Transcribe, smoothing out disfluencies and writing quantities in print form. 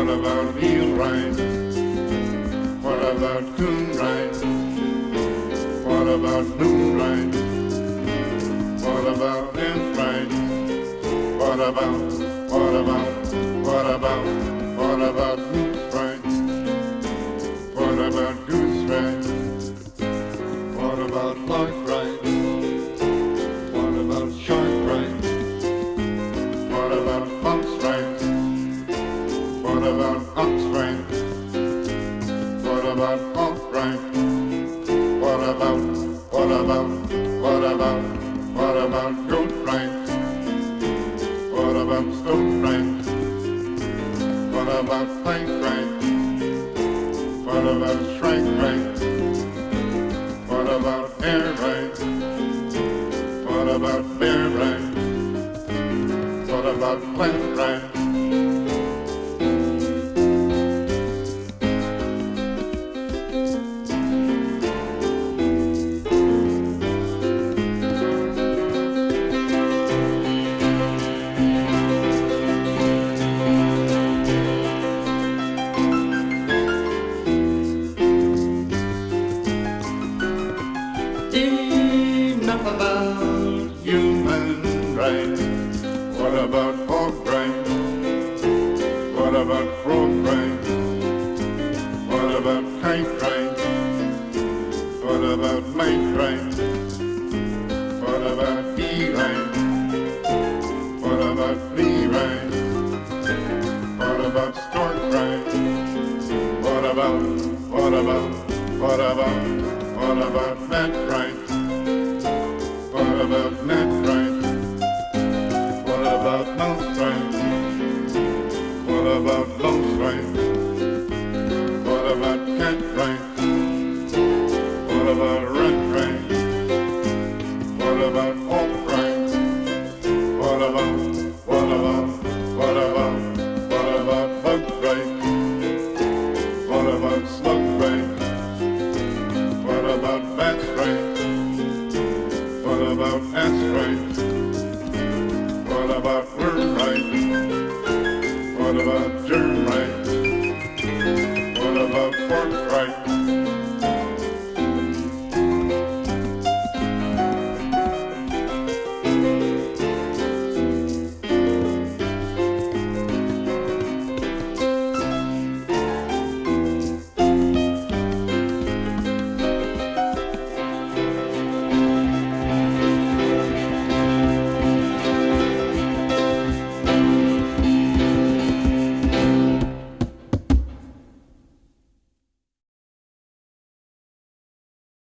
What about eel right? What about coon right? What about moon right? What about imp right? What about, what about, what about, what about moose right? What about goose right? What about lark right? What about shark right? What about fox right? What about ox right? What about hawk right? What about, what about, what about, what about goat right? What about stone right? What about plank right? What about shrike right? What about hare right? What about bear right? What about plant right? Enough about human right. What about hog right? What about frog right? What about kite right? What about mite right? What about bee right? What about flea right? What about stork right? What about, what about, what about, what about gnat right? What about gnat right? What about mouse right? What about mouse right? What about cat right? What about rat right? What about hawk right? What about, what about, what about, what about bug right? What about slug right? What about bats right? What about ants right? What about worm right? What about germ right? What about fork right?